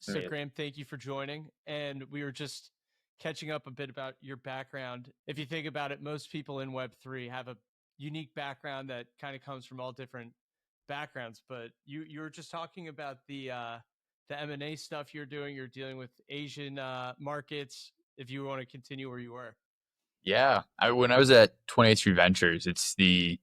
So, Graham, thank you for joining. And we were just catching up a bit about your background. If you think about it, most people in Web3 have a unique background that kind of comes from all different backgrounds. But you were just talking about the M&A stuff you're doing. You're dealing with Asian markets. If you want to continue where you were. Yeah, when I was at 28th Street Ventures, it's the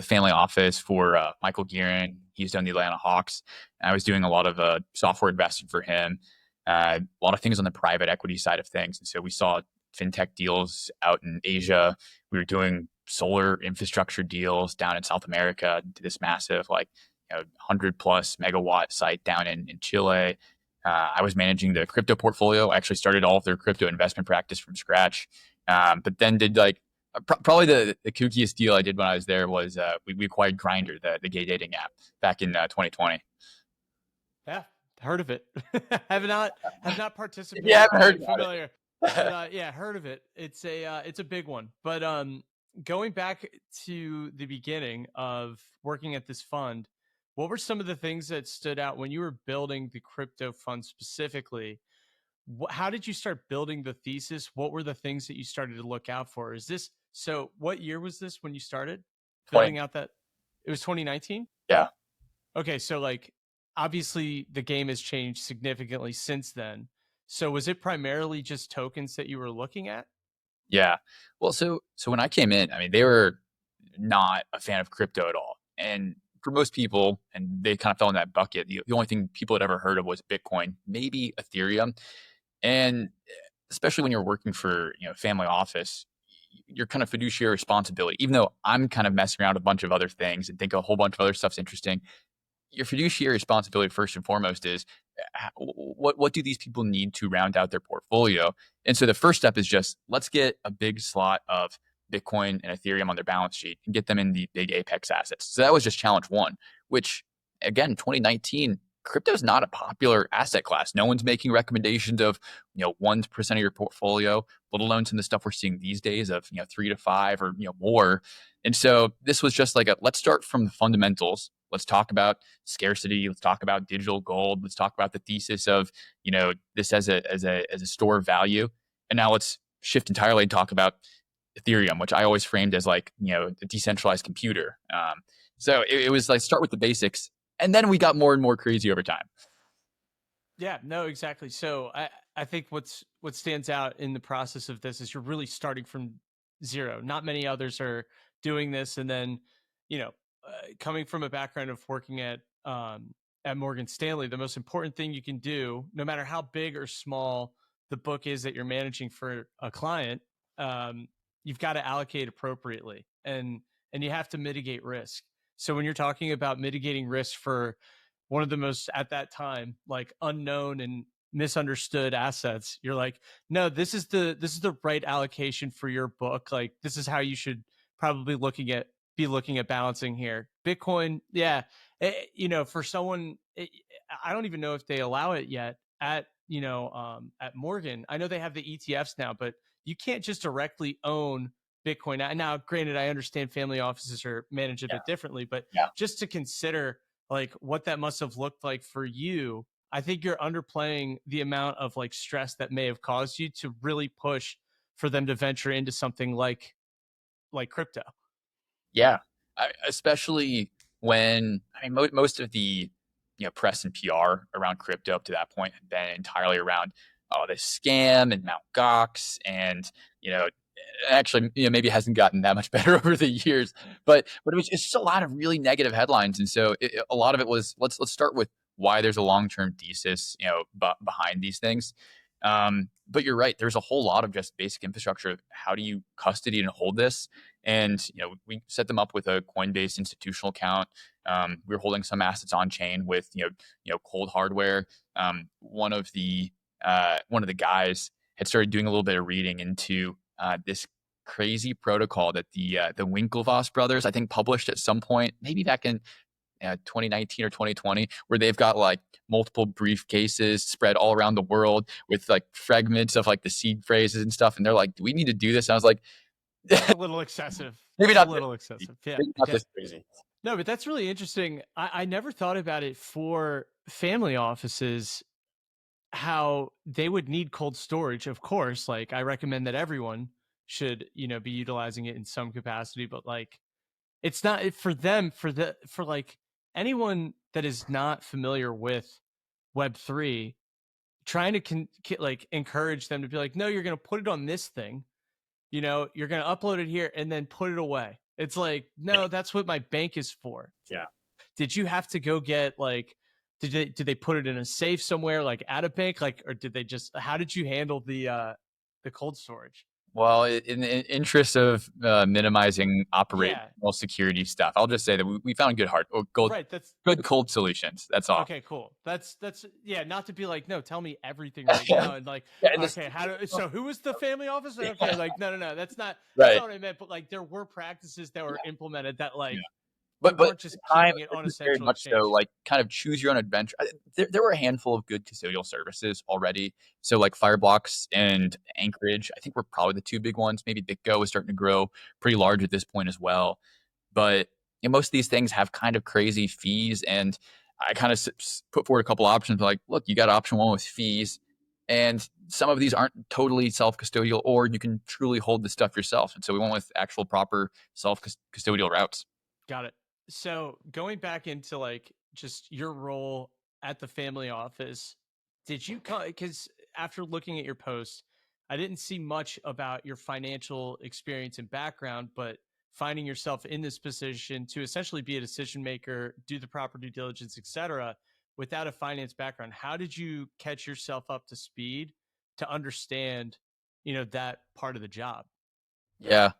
family office for Michael Gearin. He's done the Atlanta Hawks. And I was doing a lot of software investing for him, a lot of things on the private equity side of things. And so we saw fintech deals out in Asia. We were doing solar infrastructure deals down in South America. This massive, 100 plus megawatt site down in Chile. I was managing the crypto portfolio. I actually started all of their crypto investment practice from scratch. But then did probably the kookiest deal I did when I was there was we acquired Grinder, the gay dating app, back in 2020. Yeah, heard of it. have not participated. Yeah, I haven't heard familiar. But yeah, heard of it. It's a big one. But going back to the beginning of working at this fund, what were some of the things that stood out when you were building the crypto fund specifically? How did you start building the thesis? What were the things that you started to look out for? So what year was this when you started building 20. out that? It was 2019? Yeah. Okay, so obviously the game has changed significantly since then. So was it primarily just tokens that you were looking at? Yeah. Well, so when I came in, I mean, they were not a fan of crypto at all. And for most people, and they kind of fell in that bucket, the only thing people had ever heard of was Bitcoin, maybe Ethereum. And especially when you're working for, family office, your kind of fiduciary responsibility, even though I'm kind of messing around with a bunch of other things and think a whole bunch of other stuff's interesting, your fiduciary responsibility first and foremost is what do these people need to round out their portfolio? And so the first step is just let's get a big slot of Bitcoin and Ethereum on their balance sheet and get them in the big Apex assets. So that was just challenge one, which again, 2019, crypto is not a popular asset class. No one's making recommendations of 1% of your portfolio, let alone some of the stuff we're seeing these days of 3 to 5 or more. And so this was just let's start from the fundamentals. Let's talk about scarcity. Let's talk about digital gold. Let's talk about the thesis of this as a store of value. And now let's shift entirely and talk about Ethereum, which I always framed as a decentralized computer. So it was start with the basics, and then we got more and more crazy over time. Yeah, no, exactly. So I think what stands out in the process of this is you're really starting from zero. Not many others are doing this, and then coming from a background of working at Morgan Stanley, the most important thing you can do, no matter how big or small the book is that you're managing for a client, you've got to allocate appropriately, and you have to mitigate risk. So when you're talking about mitigating risk for one of the most at that time unknown and misunderstood assets, you're like, no, this is the right allocation for your book. This is how you should probably be looking at balancing here. Bitcoin, yeah, for someone, I don't even know if they allow it yet at Morgan. I know they have the ETFs now, but you can't just directly own Bitcoin. Now, granted, I understand family offices are managed a bit differently, but just to consider what that must have looked like for you, I think you're underplaying the amount of stress that may have caused you to really push for them to venture into something like crypto. Yeah, especially when most of the press and PR around crypto up to that point had been entirely around this scam and Mt. Gox, and actually maybe it hasn't gotten that much better over the years, but it's just a lot of really negative headlines. And so a lot of it was let's start with why there's a long-term thesis behind these things. But you're right, there's a whole lot of just basic infrastructure. How do you custody and hold this? And we set them up with a Coinbase institutional account. We were holding some assets on chain with cold hardware. One of the guys had started doing a little bit of reading into this crazy protocol that the Winklevoss brothers, I think, published at some point, maybe back in 2019 or 2020, where they've got multiple briefcases spread all around the world with fragments of the seed phrases and stuff. And they're like, do we need to do this? And I was like, it's a little excessive. Maybe not a little excessive. Yeah. Maybe not this crazy. No, but that's really interesting. I never thought about it for family offices. how they would need cold storage, of course. Like, I recommend that everyone should, be utilizing it in some capacity, but like, it's not for them, for like anyone that is not familiar with Web3, trying to like encourage them to be like, no, you're going to put it on this thing, you're going to upload it here and then put it away. It's like, no, that's what my bank is for. Yeah. Did you have to go get like, did they put it in a safe somewhere, like at a bank, like, or did they just, how did you handle the cold storage? Well, in the interest of minimizing Yeah. operational security stuff, I'll just say that we found Right. That's good cold solutions. That's all. okay. Cool. That's yeah. Not to be like, no, tell me everything right now, and like, Yeah, and this, okay, how do, so who was the family officer? Okay, like, no, no, no, that's right. not what I meant. But like, there were practices that were implemented that Yeah. like we But weren't at just the time, keeping it this on a was very central much so exchange. like kind of choose your own adventure. There were a handful of good custodial services already. So like Fireblocks and Anchorage, I think were probably the two big ones. Maybe BitGo is starting to grow pretty large at this point as well. But most of these things have kind of crazy fees. And I kind of put forward a couple options like, look, you got option one with fees. And some of these aren't totally self custodial, or you can truly hold the stuff yourself. And so we went with actual proper self custodial routes. Got it. So going back into like just your role at the family office, did you come, because after looking at your post, I didn't see much about your financial experience and background, but finding yourself in this position to essentially be a decision maker, do the proper due diligence, etc., without a finance background, how did you catch yourself up to speed to understand, that part of the job? Yeah.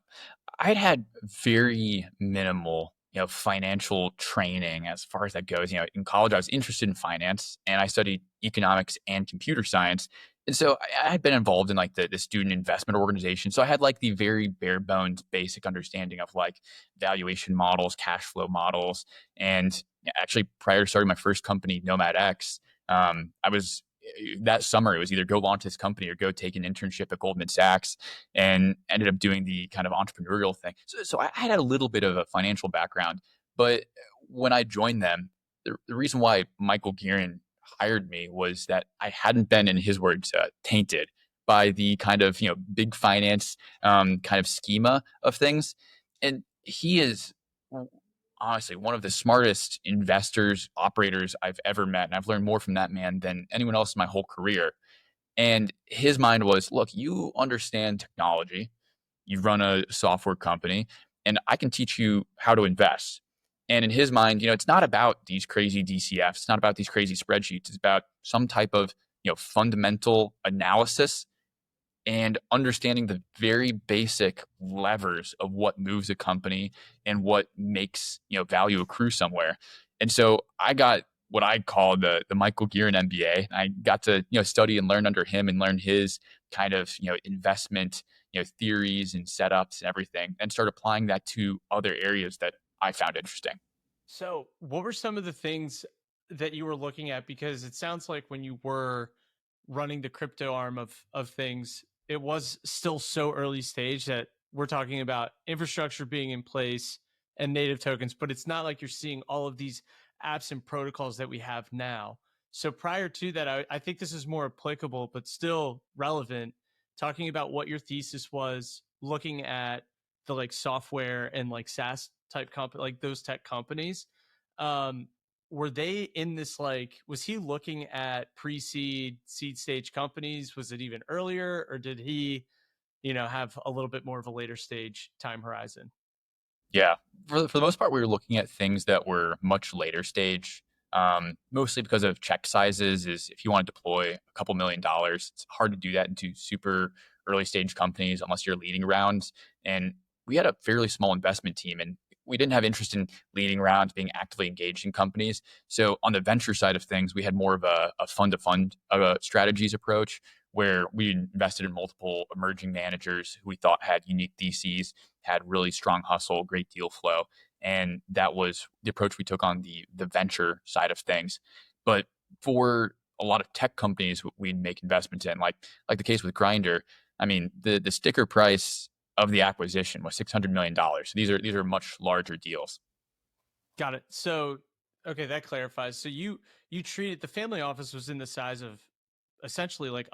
I'd had very minimal, financial training as far as that goes. In college, I was interested in finance and I studied economics and computer science. And so I had been involved in like the student investment organization. So I had like the very bare bones basic understanding of like valuation models, cash flow models. And actually, prior to starting my first company, Nomad X, I was that summer, it was either go launch this company or go take an internship at Goldman Sachs, and ended up doing the kind of entrepreneurial thing. So I had a little bit of a financial background, but when I joined them, the reason why Michael Gearin hired me was that I hadn't been, in his words, tainted by the kind of big finance kind of schema of things, and he is honestly one of the smartest investors operators I've ever met, and I've learned more from that man than anyone else in my whole career. And his mind was, look, you understand technology, you run a software company, and I can teach you how to invest. And in his mind, it's not about these crazy DCFs, it's not about these crazy spreadsheets. It's about some type of, fundamental analysis and understanding the very basic levers of what moves a company and what makes, value accrue somewhere. And so I got what I call the Michael Gearin MBA. I got to, study and learn under him and learn his kind of, investment, theories and setups and everything, and start applying that to other areas that I found interesting. So, what were some of the things that you were looking at? Because it sounds like when you were running the crypto arm of things, it was still so early stage that we're talking about infrastructure being in place and native tokens, but it's not like you're seeing all of these apps and protocols that we have now. So prior to that, I think this is more applicable, but still relevant. Talking about what your thesis was, looking at the like software and like SaaS type company, like those tech companies. Um, were they in this like, was he looking at pre-seed, seed stage companies? Was it even earlier, or did he, have a little bit more of a later stage time horizon? Yeah, for the most part, we were looking at things that were much later stage, mostly because of check sizes. Is if you want to deploy a couple $1 million, it's hard to do that into super early stage companies unless you're leading rounds. And we had a fairly small investment team, and we didn't have interest in leading rounds, being actively engaged in companies. So on the venture side of things, we had more of a fund to fund strategies approach, where we invested in multiple emerging managers who we thought had unique theses, had really strong hustle, great deal flow. And that was the approach we took on the venture side of things. But for a lot of tech companies we'd make investments in, like the case with Grinder, I mean, the sticker price of the acquisition was $600 million. So these are much larger deals. Got it. So, okay, that clarifies. So you treated the family office was in the size of essentially like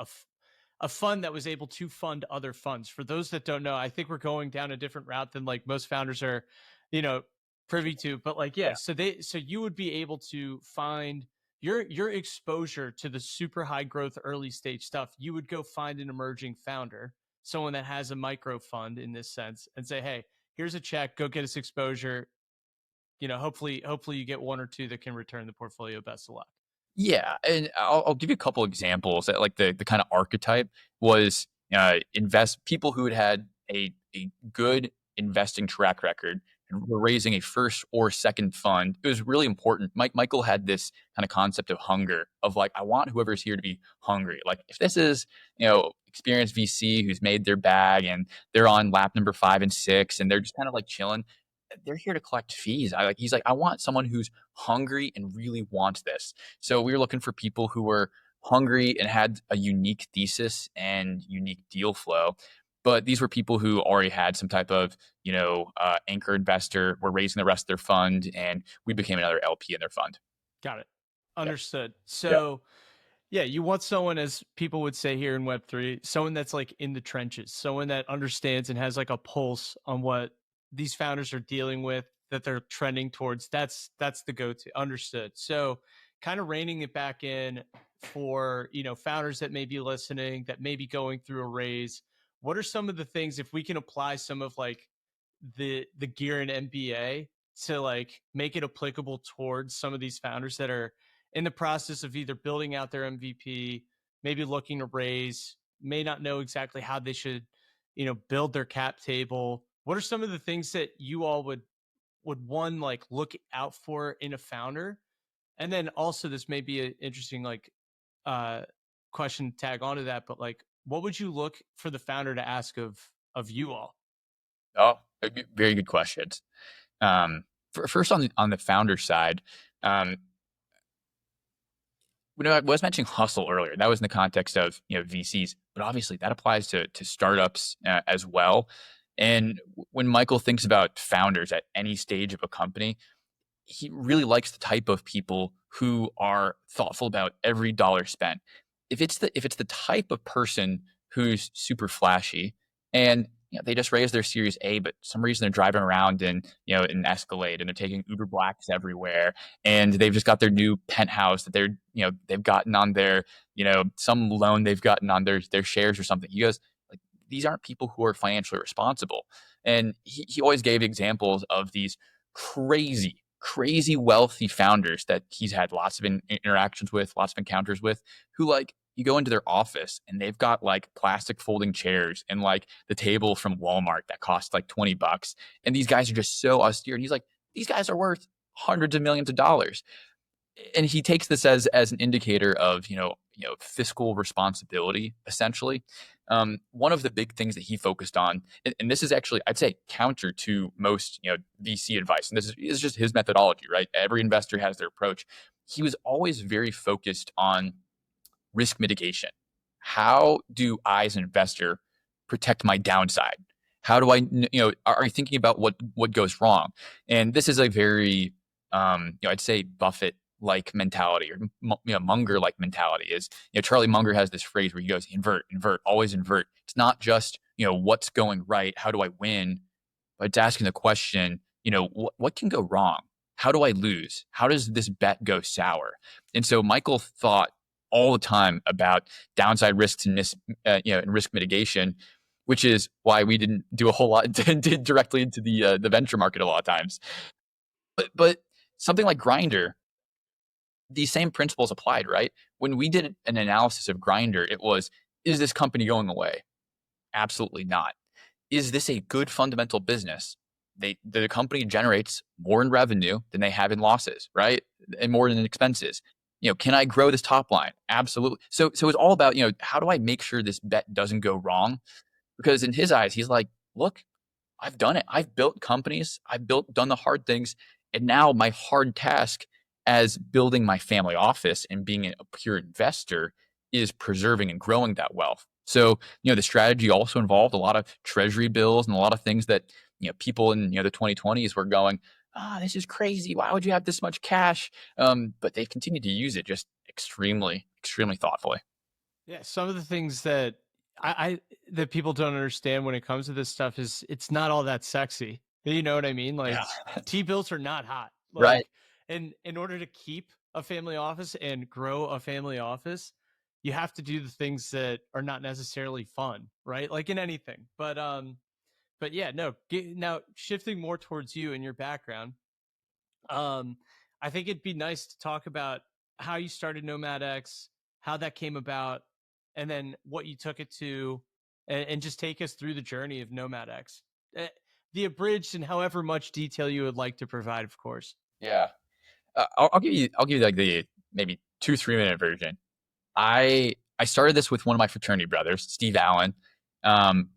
a fund that was able to fund other funds. For those that don't know, I think we're going down a different route than like most founders are, you know, privy to. But like, yeah, Yeah. so you would be able to find your exposure to the super high growth early stage stuff. You would go find an emerging founder, someone that has a micro fund in this sense, and say, hey, here's a check, go get us exposure. Hopefully you get one or two that can return the portfolio. Best of luck. Yeah, and I'll give you a couple examples that like the kind of archetype was invest people who had a good investing track record and were raising a first or second fund. It was really important. Michael had this kind of concept of hunger of like, I want whoever's here to be hungry. Like if this is, experienced VC who's made their bag and they're on lap number 5 and 6 and they're just kind of like chilling, they're here to collect fees. He's like, I want someone who's hungry and really wants this. So we were looking for people who were hungry and had a unique thesis and unique deal flow. But these were people who already had some type of, anchor investor, were raising the rest of their fund, and we became another LP in their fund. Got it. Yep. Understood. Yep. So yeah, you want someone, as people would say here in Web3, someone that's like in the trenches, someone that understands and has like a pulse on what these founders are dealing with, that they're trending towards. That's the go-to. Understood. So kind of reining it back in for, founders that may be listening, that may be going through a raise. What are some of the things, if we can apply some of like the gear and MBA to like make it applicable towards some of these founders that are in the process of either building out their MVP, maybe looking to raise, may not know exactly how they should, build their cap table. What are some of the things that you all would one like look out for in a founder? And then also this may be an interesting like question tag onto that, but like what would you look for the founder to ask of you all? Oh, very good questions. First on the founder side, I was mentioning hustle earlier. That was in the context of VCs, but obviously that applies to startups as well. And when Michael thinks about founders at any stage of a company, he really likes the type of people who are thoughtful about every dollar spent. If it's the type of person who's super flashy and they just raised their Series A, but some reason they're driving around in an Escalade and they're taking Uber Blacks everywhere, and they've just got their new penthouse that they've gotten on their some loan they've gotten on their shares or something. He goes, like, these aren't people who are financially responsible, and he always gave examples of these crazy wealthy founders that he's had lots of interactions with, lots of encounters with, who like you go into their office and they've got like plastic folding chairs and like the table from Walmart that costs like $20. And these guys are just so austere. And he's like, these guys are worth hundreds of millions of dollars. And he takes this as an indicator of, fiscal responsibility, essentially. One of the big things that he focused on, and this is actually, I'd say, counter to most, VC advice. And this is just his methodology, right? Every investor has their approach. He was always very focused on risk mitigation. How do I, as an investor, protect my downside? How do I, are you thinking about what goes wrong? And this is a very, I'd say Buffett like mentality, or Munger like mentality. Is Charlie Munger has this phrase where he goes, invert, always invert. It's not just what's going right, how do I win, but it's asking the question, what can go wrong? How do I lose? How does this bet go sour? And so Michael thought all the time about downside risks and and risk mitigation, which is why we didn't do a whole lot, did directly into the venture market a lot of times. But something like Grindr, these same principles applied, right? When we did an analysis of Grindr, it was, is this company going away? Absolutely not. Is this a good fundamental business? The company generates more in revenue than they have in losses, right? And more in expenses. Can I grow this top line? Absolutely. So it's all about, how do I make sure this bet doesn't go wrong? Because in his eyes, he's like, look, I've done it. I've built companies. Done the hard things. And now my hard task as building my family office and being a pure investor is preserving and growing that wealth. So, the strategy also involved a lot of treasury bills and a lot of things that, people in, the 2020s were going, this is crazy. Why would you have this much cash? But they've continued to use it just extremely, extremely thoughtfully. Yeah, some of the things that I that people don't understand when it comes to this stuff is it's not all that sexy. You know what I mean? Yeah. Like T-bills are not hot. Right. Like, and in order to keep a family office and grow a family office, you have to do the things that are not necessarily fun, right? Like in anything. But yeah, no. Now shifting more towards you and your background, um, I think it'd be nice to talk about how you started Nomad X, how that came about, and then what you took it to, and just take us through the journey of Nomad X. The abridged and however much detail you would like to provide, of course. Yeah. I'll give you like the maybe 2-3 minute version. I started this with one of my fraternity brothers, Steve Allen,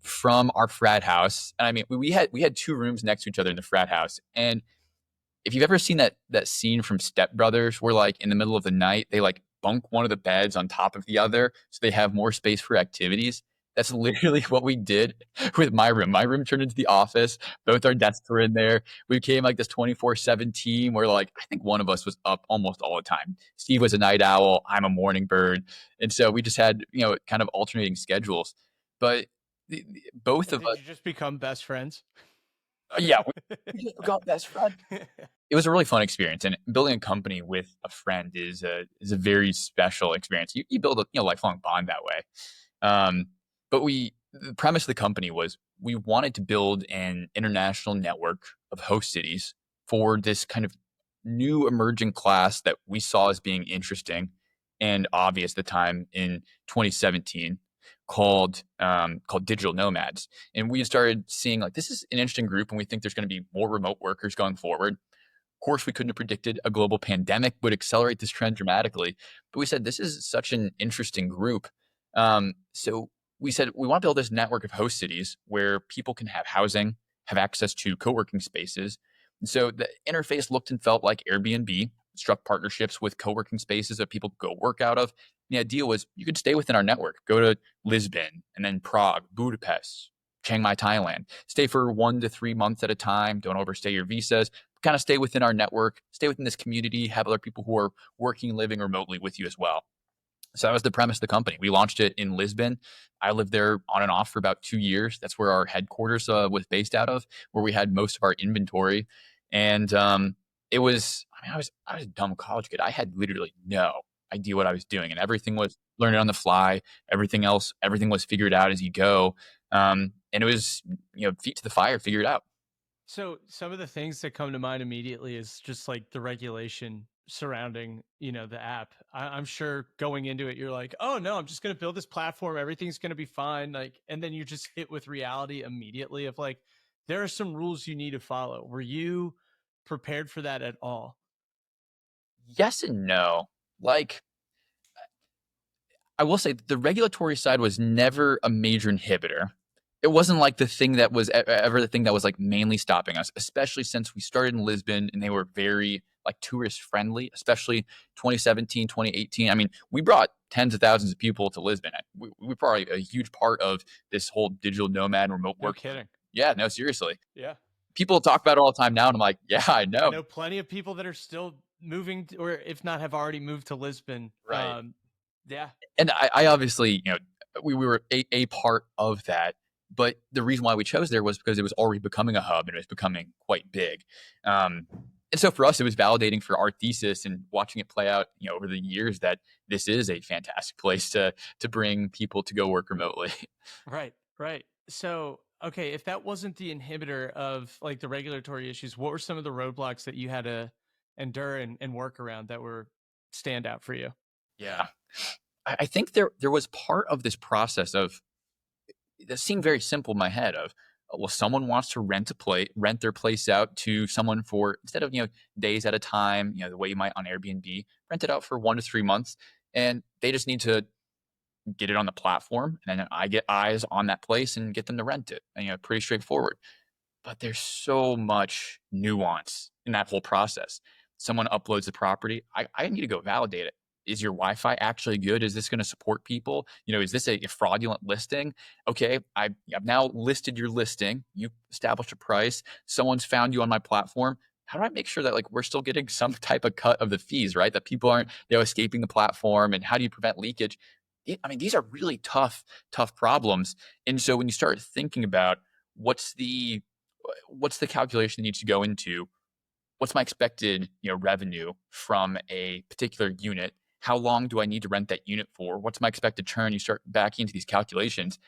from our frat house. And I mean, we had 2 rooms next to each other in the frat house. And if you've ever seen that scene from Step Brothers where like in the middle of the night they like bunk one of the beds on top of the other so they have more space for activities, that's literally what we did with my room. My room turned into the office. Both our desks were in there. We became like this 24/7 team where like I think one of us was up almost all the time. Steve was a night owl, I'm a morning bird. And so we just had, kind of alternating schedules. But both And of did us, you just become best friends? yeah, we just got best friends. It was a really fun experience, and building a company with a friend is a very special experience. You build a lifelong bond that way. Um, but the premise of the company was we wanted to build an international network of host cities for this kind of new emerging class that we saw as being interesting and obvious at the time in 2017 called digital nomads. And we started seeing like this is an interesting group and we think there's going to be more remote workers going forward. Of course, we couldn't have predicted a global pandemic would accelerate this trend dramatically, but we said this is such an interesting group. So we said we want to build this network of host cities where people can have housing, have access to co-working spaces. And so the interface looked and felt like Airbnb, struck partnerships with co-working spaces that people could go work out of. The idea was you could stay within our network, go to Lisbon and then Prague, Budapest, Chiang Mai, Thailand, stay for 1 to 3 months at a time, don't overstay your visas, kind of stay within our network, stay within this community, have other people who are working and living remotely with you as well. So that was the premise of the company. We launched it in Lisbon. I lived there on and off for about 2 years. That's where our headquarters was based out of, where we had most of our inventory. And it was, I mean, I was a dumb college kid. I had literally no idea what I was doing, and everything was learning on the fly. Everything was figured out as you go. And it was, feet to the fire, figure it out. So some of the things that come to mind immediately is just like the regulation surrounding, the app. I'm sure going into it, you're like, oh no, I'm just going to build this platform. Everything's going to be fine. Like, and then you just hit with reality immediately of like, there are some rules you need to follow. Were you prepared for that at all? Yes and no. Like, I will say the regulatory side was never a major inhibitor. It wasn't like the thing that was ever the thing that was like mainly stopping us, especially since we started in Lisbon and they were very like tourist friendly, especially 2017, 2018. I mean, we brought tens of thousands of people to Lisbon. We were probably a huge part of this whole digital nomad remote No work. kidding. Yeah, no, seriously. Yeah. People talk about it all the time now, and I'm like, yeah, I I know. know plenty of people that are still moving, or if not, have already moved to Lisbon. Right. Yeah. And I obviously, we were a part of that. But the reason why we chose there was because it was already becoming a hub and it was becoming quite big. Um, and so for us, it was validating for our thesis and watching it play out, over the years that this is a fantastic place to bring people to go work remotely. Right, right. So, okay, if that wasn't the inhibitor of like the regulatory issues, what were some of the roadblocks that you had to endure and work around that were stand out for you? Yeah. I think there was part of this process of that seemed very simple in my head of well, someone wants to rent their place out to someone for instead of days at a time, the way you might on Airbnb, rent it out for 1 to 3 months, and they just need to get it on the platform, and then I get eyes on that place and get them to rent it. And, pretty straightforward. But there's so much nuance in that whole process. Someone uploads the property. I need to go validate it. Is your Wi-Fi actually good? Is this going to support people? Is this a fraudulent listing? Okay, I've now listed your listing. You established a price. Someone's found you on my platform. How do I make sure that like we're still getting some type of cut of the fees, right? That people aren't escaping the platform, and how do you prevent leakage? I mean, these are really tough problems. And so when you start thinking about what's the what's the calculation that needs to go into, what's my expected, revenue from a particular unit? How long do I need to rent that unit for? What's my expected churn? You start backing into these calculations.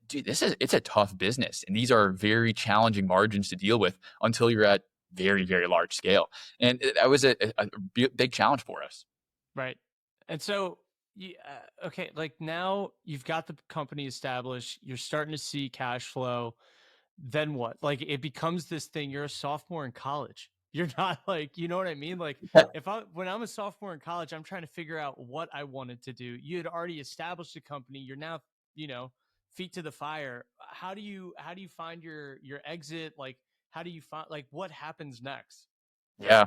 Dude, it's a tough business, and these are very challenging margins to deal with until you're at very, very large scale. And that was a big challenge for us. Right. And so, okay, like now you've got the company established, you're starting to see cash flow. Then what? Like it becomes this thing. You're a sophomore in college. You're not like, you know what I mean? Like when I'm a sophomore in college, I'm trying to figure out what I wanted to do. You had already established a company. You're now, you know, feet to the fire. How do you find your exit? Like, how do you find, like, what happens next? Yeah.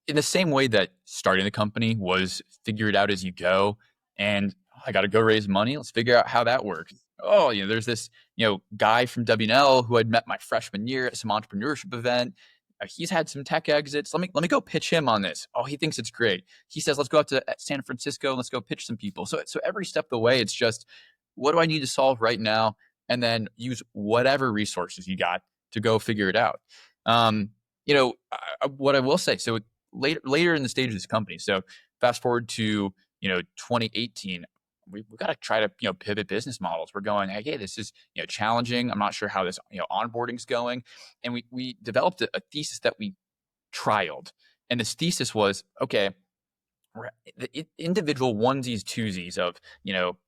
In the same way that starting the company was figure it out as you go, and I got to go raise money. Let's figure out how that works. Oh, there's this, guy from WNL who I'd met my freshman year at some entrepreneurship event. He's had some tech exits. Let me go pitch him on this. Oh, he thinks it's great. He says, let's go out to San Francisco. Let's go pitch some people. So every step of the way, it's just, what do I need to solve right now? And then use whatever resources you got to go figure it out. What I will say, so later in the stage of this company. So fast forward to 2018, we've got to try to pivot business models. We're going, hey, this is challenging. I'm not sure how this onboarding's going, and we developed a thesis that we trialed, and this thesis was, okay, the individual onesies twosies of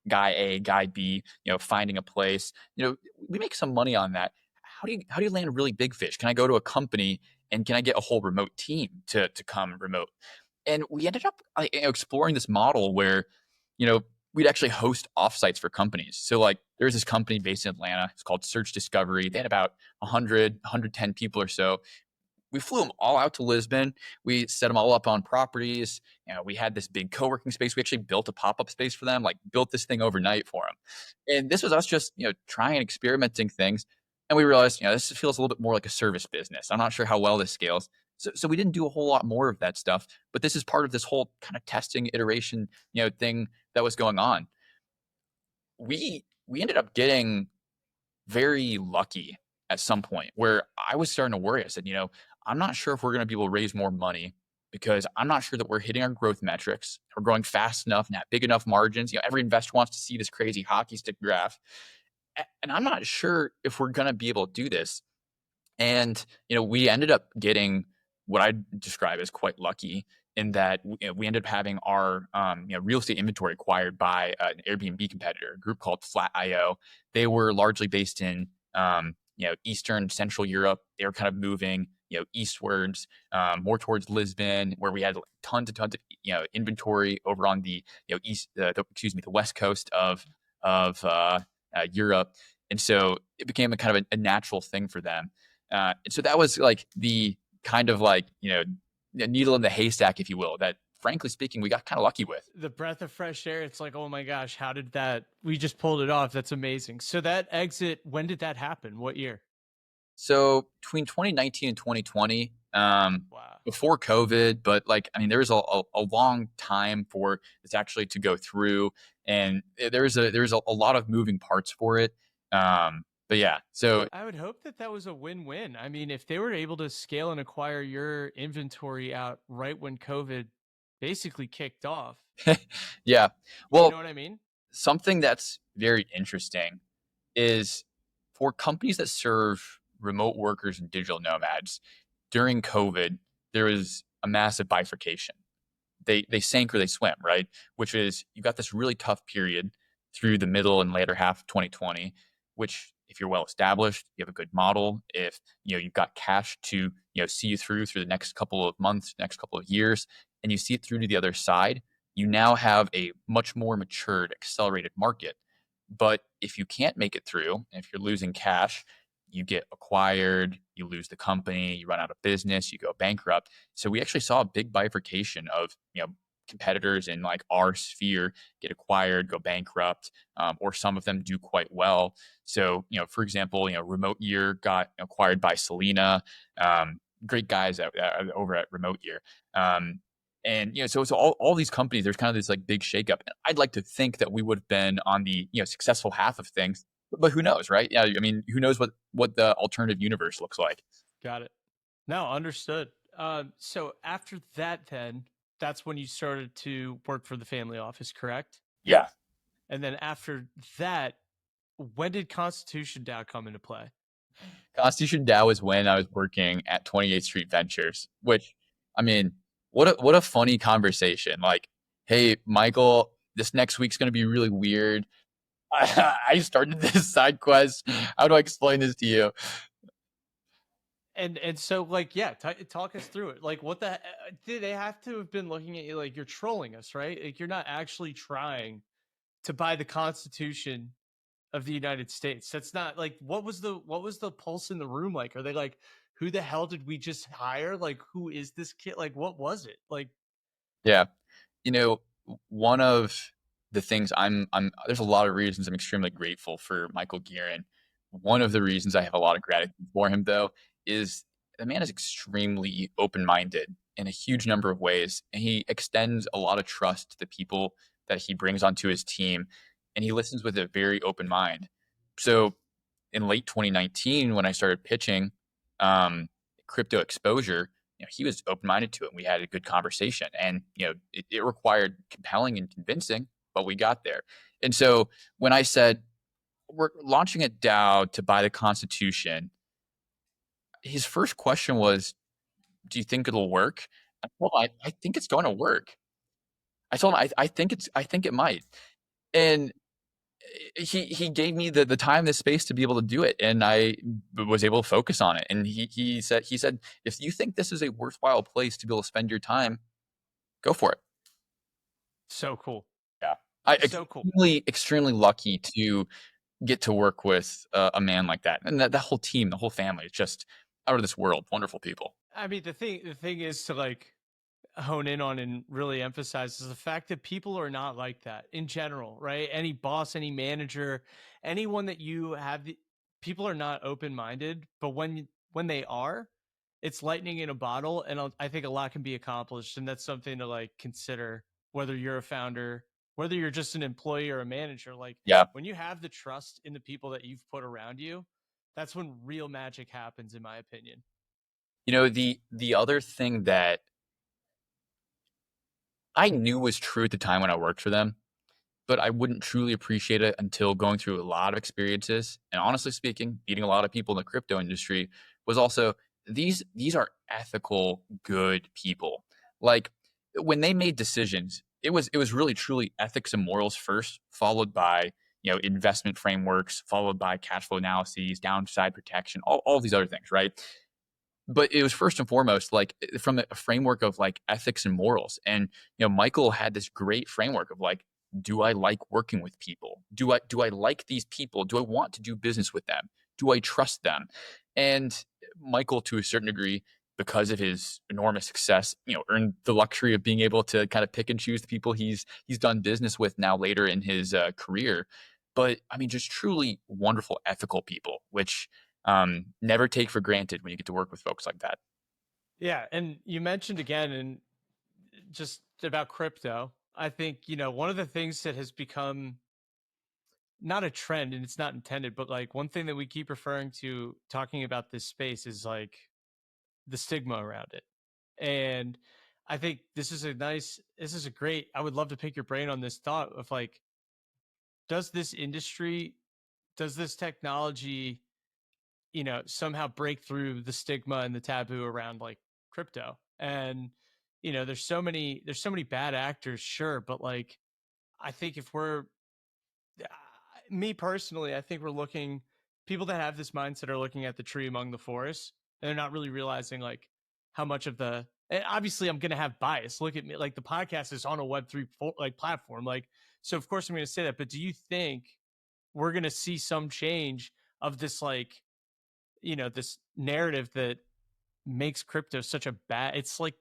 guy A, guy B, finding a place. We make some money on that. How do you land a really big fish? Can I go to a company and can I get a whole remote team to come remote? And we ended up exploring this model where we'd actually host offsites for companies. So like there's this company based in Atlanta. It's called Search Discovery. They had about 110 people or so. We flew them all out to Lisbon. We set them all up on properties. We had this big co-working space. We actually built a pop-up space for them, like built this thing overnight for them. And this was us just, trying and experimenting things. And we realized, this feels a little bit more like a service business. I'm not sure how well this scales. So we didn't do a whole lot more of that stuff, but this is part of this whole kind of testing iteration, thing that was going on. We ended up getting very lucky at some point where I was starting to worry. I said, I'm not sure if we're going to be able to raise more money because I'm not sure that we're hitting our growth metrics. We're growing fast enough and have big enough margins. Every investor wants to see this crazy hockey stick graph. And I'm not sure if we're going to be able to do this. And, we ended up getting what I describe as quite lucky in that we ended up having our real estate inventory acquired by an Airbnb competitor, a group called Flat.io. They were largely based in Eastern Central Europe. They were kind of moving eastwards, more towards Lisbon, where we had tons and tons of inventory over on the the west coast of Europe, and so it became a kind of a natural thing for them. And so that was like the kind of like needle in the haystack, if you will, that frankly speaking we got kind of lucky with. The breath of fresh air. It's like, oh my gosh, how did that? We just pulled it off. That's amazing. So that exit, when did that happen? What year? So between 2019 and 2020, Wow. before COVID, but like, I mean, there was a long time for this actually to go through, and there's a lot of moving parts for it. But yeah, so I would hope that that was a win-win. I mean, if they were able to scale and acquire your inventory out right when COVID basically kicked off, yeah, you know well, what I mean? something that's very interesting is for companies that serve remote workers and digital nomads during COVID, there was a massive bifurcation. They sink or they swim, right? Which is you got this really tough period through the middle and later half of 2020, which if you're well established, you have a good model, if you've got cash to see you through the next couple of months, next couple of years, and you see it through to the other side, you now have a much more matured, accelerated market. But if you can't make it through, and if you're losing cash, you get acquired, you lose the company, you run out of business, you go bankrupt. So we actually saw a big bifurcation of competitors in like our sphere get acquired, go bankrupt, or some of them do quite well. So for example, Remote Year got acquired by Selena. Great guys over at Remote Year. And so all these companies, there's kind of this like big shakeup. And I'd like to think that we would have been on the successful half of things, but who knows, right? Yeah, I mean, who knows what the alternative universe looks like? Got it. No, understood. So after that, then that's when you started to work for the family office, correct? Yeah. And then after that, when did Constitution Dow come into play? Constitution Dow is when I was working at 28th Street Ventures, which, I mean, what a funny conversation. Like, hey, Michael, this next week's going to be really weird. I started this side quest. How do I explain this to you? And so like yeah, talk us through it. Like what the did they have to have been looking at you like you're trolling us, right? Like you're not actually trying to buy the Constitution of the United States. That's not like what was the pulse in the room like? Are they like who the hell did we just hire? Like who is this kid? Like what was it? Like Yeah. You know, one of the things I'm there's a lot of reasons I'm extremely grateful for Michael Gearin. One of the reasons I have a lot of gratitude for him though is the man is extremely open-minded in a huge number of ways, and he extends a lot of trust to the people that he brings onto his team, and he listens with a very open mind. So in late 2019, when I started pitching um, crypto exposure, he was open minded to it. We had a good conversation, and it required compelling and convincing, but we got there. And so when I said we're launching a DAO to buy the Constitution, his first question was, "Do you think it'll work?" Well, I think it's going to work. I told him I think it might, and he gave me the time, the space to be able to do it, and I was able to focus on it. And he said if you think this is a worthwhile place to be able to spend your time, go for it. so cool. Yeah, I So cool. extremely lucky to get to work with a man like that, and that whole team, the whole family, is just out of this world. Wonderful people. I mean the thing is to like hone in on and really emphasize is the fact that people are not like that in general, right? Any boss, any manager, anyone that you have, people are not open minded. But when they are, it's lightning in a bottle, and I think a lot can be accomplished, and that's something to like consider whether you're a founder, whether you're just an employee or a manager. Like Yeah, when you have the trust in the people that you've put around you, that's when real magic happens, in my opinion. the other thing that I knew was true at the time when I worked for them, but I wouldn't truly appreciate it until going through a lot of experiences. And honestly speaking, meeting a lot of people in the crypto industry was also these are ethical, good people. Like when they made decisions, it was really truly ethics and morals first, followed by investment frameworks, followed by cash flow analyses, downside protection, all these other things, right? But it was first and foremost like from a framework of like ethics and morals. And Michael had this great framework of like, do I like working with people? Do I like these people? Do I want to do business with them? Do I trust them? And Michael, to a certain degree, because of his enormous success, earned the luxury of being able to kind of pick and choose the people he's done business with now later in his career. But I mean, just truly wonderful, ethical people, which never take for granted when you get to work with folks like that. Yeah, and you mentioned again, and just about crypto. I think, one of the things that has become not a trend and it's not intended, but like one thing that we keep referring to talking about this space is like the stigma around it. And I think this is a great, I would love to pick your brain on this thought of like, does this industry, does this technology, somehow break through the stigma and the taboo around like crypto? And, there's so many bad actors, sure, but like, I think if we're me personally, I think we're looking people that have this mindset are looking at the tree among the forest, and they're not really realizing like how much of the. And obviously, I'm gonna have bias. Look at me, like the podcast is on a Web3 like platform, like so. Of course, I'm gonna say that. But do you think we're gonna see some change of this, like this narrative that makes crypto such a bad? It's like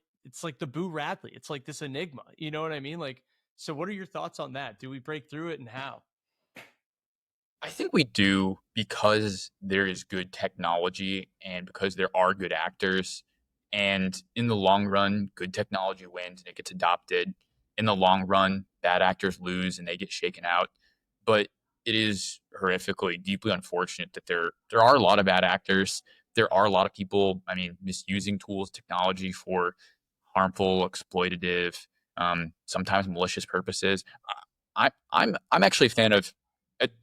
the Boo Radley. It's like this enigma. You know what I mean? Like, so what are your thoughts on that? Do we break through it, and how? I think we do because there is good technology and because there are good actors And in the long run, good technology wins and it gets adopted. In the long run, bad actors lose and they get shaken out. But it is horrifically, deeply unfortunate that there are a lot of bad actors. There are a lot of people, I mean, misusing tools, technology for harmful, exploitative, sometimes malicious purposes. I'm actually a fan of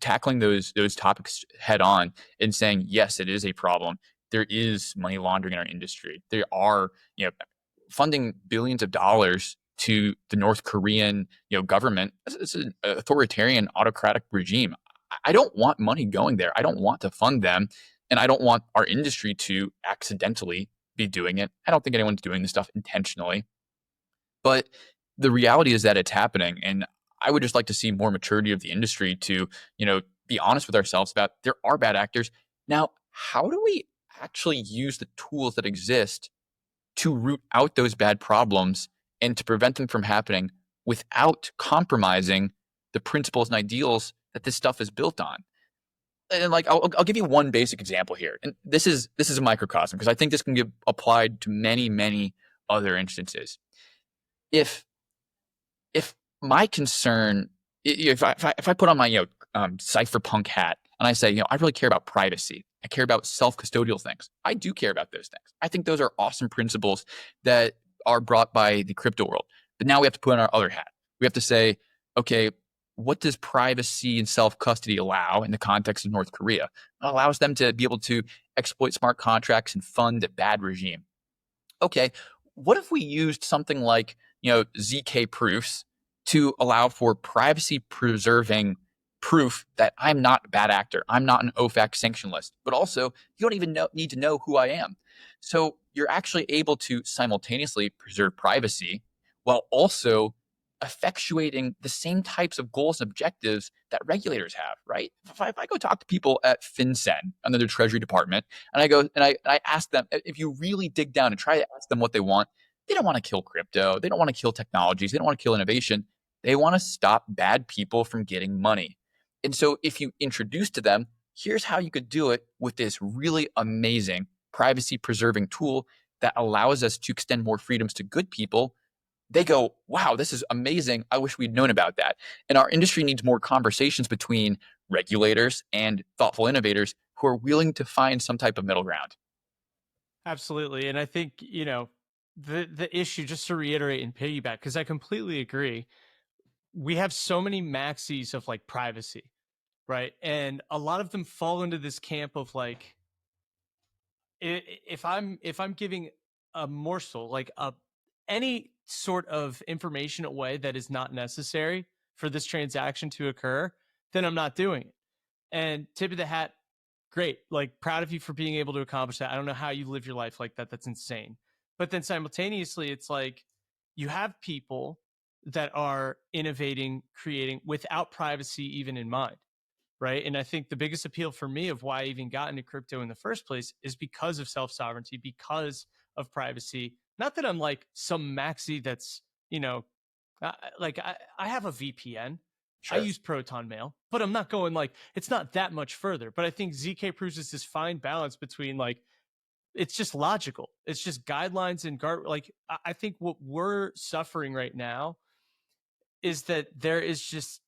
tackling those topics head on and saying, yes, it is a problem. There is money laundering in our industry. There are, funding billions of dollars to the North Korean, government. It's an authoritarian, autocratic regime. I don't want money going there. I don't want to fund them, and I don't want our industry to accidentally be doing it. I don't think anyone's doing this stuff intentionally, but the reality is that it's happening, and I would just like to see more maturity of the industry to, be honest with ourselves about there are bad actors. Now, how do we actually use the tools that exist to root out those bad problems and to prevent them from happening without compromising the principles and ideals that this stuff is built on? And like, I'll give you one basic example here, and this is a microcosm because I think this can get applied to many other instances. If my concern, if I put on my cypherpunk hat and I say, I really care about privacy, I care about self-custodial things. I do care about those things. I think those are awesome principles that are brought by the crypto world. But now we have to put on our other hat. We have to say, okay, what does privacy and self-custody allow in the context of North Korea? It allows them to be able to exploit smart contracts and fund a bad regime. Okay, what if we used something like, ZK proofs to allow for privacy preserving proof that I'm not a bad actor. I'm not an OFAC sanction list, but also you don't even need to know who I am. So you're actually able to simultaneously preserve privacy while also effectuating the same types of goals and objectives that regulators have, right? If I go talk to people at FinCEN under their Treasury Department, and I go and I ask them, if you really dig down and try to ask them what they want, they don't want to kill crypto. They don't want to kill technologies. They don't want to kill innovation. They want to stop bad people from getting money. And so if you introduce to them, here's how you could do it with this really amazing privacy preserving tool that allows us to extend more freedoms to good people, they go, wow, this is amazing. I wish we'd known about that. And our industry needs more conversations between regulators and thoughtful innovators who are willing to find some type of middle ground. Absolutely. And I think, the issue, just to reiterate and piggyback, because I completely agree, we have so many maxis of like privacy, right? And a lot of them fall into this camp of like, if I'm giving a morsel, like any sort of information away that is not necessary for this transaction to occur, then I'm not doing it. And tip of the hat, great, like proud of you for being able to accomplish that. I don't know how you live your life like that. That's insane. But then simultaneously, it's like you have people that are innovating, creating without privacy even in mind, right? And I think the biggest appeal for me of why I even got into crypto in the first place is because of self-sovereignty, because of privacy. Not that I'm like some maxi that's, I have a VPN. Sure. I use Proton Mail, but I'm not going like, it's not that much further. But I think ZK proves is this fine balance between like, it's just logical. It's just guidelines and I think what we're suffering right now is that there is just,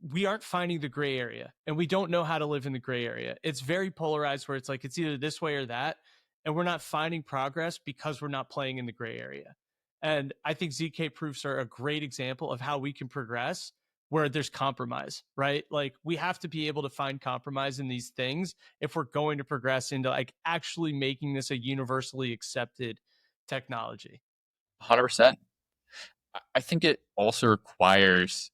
we aren't finding the gray area and we don't know how to live in the gray area. It's very polarized where it's like, it's either this way or that. And we're not finding progress because we're not playing in the gray area. And I think ZK proofs are a great example of how we can progress where there's compromise, right? Like we have to be able to find compromise in these things if we're going to progress into like actually making this a universally accepted technology. 100%. I think it also requires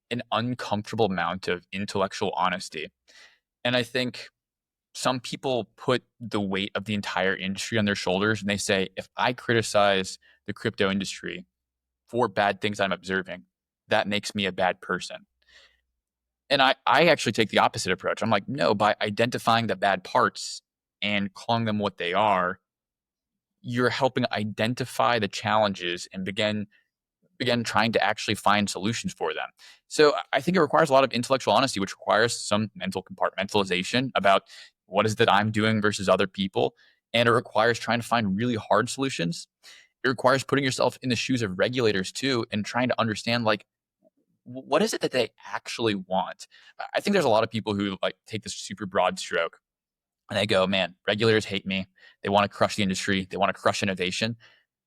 an uncomfortable amount of intellectual honesty. And I think some people put the weight of the entire industry on their shoulders and they say, if I criticize the crypto industry for bad things I'm observing, that makes me a bad person. And I actually take the opposite approach. I'm like, no, by identifying the bad parts and calling them what they are, you're helping identify the challenges and begin trying to actually find solutions for them. So I think it requires a lot of intellectual honesty, which requires some mental compartmentalization about what is it that I'm doing versus other people. and it requires trying to find really hard solutions. It requires putting yourself in the shoes of regulators too and trying to understand like what is it that they actually want. I think there's a lot of people who like take this super broad stroke and they go, man, regulators hate me. They want to crush the industry. They want to crush innovation.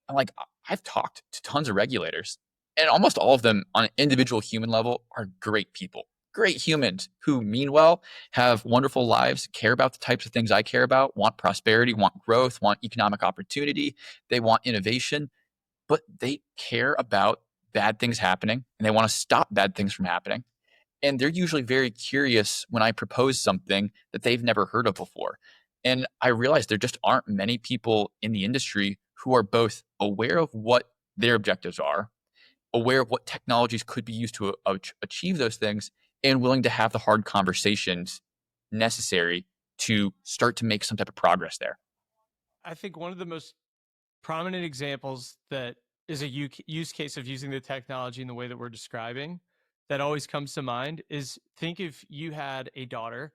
I'm like, I've talked to tons of regulators, and almost all of them on an individual human level are great people, great humans who mean well, have wonderful lives, care about the types of things I care about, want prosperity, want growth, want economic opportunity. They want innovation, but they care about bad things happening and they want to stop bad things from happening. And they're usually very curious when I propose something that they've never heard of before. And I realize there just aren't many people in the industry who are both aware of what their objectives are, aware of what technologies could be used to achieve those things, and willing to have the hard conversations necessary to start to make some type of progress there. I think one of the most prominent examples that is a use case of using the technology in the way that we're describing that always comes to mind is, think if you had a daughter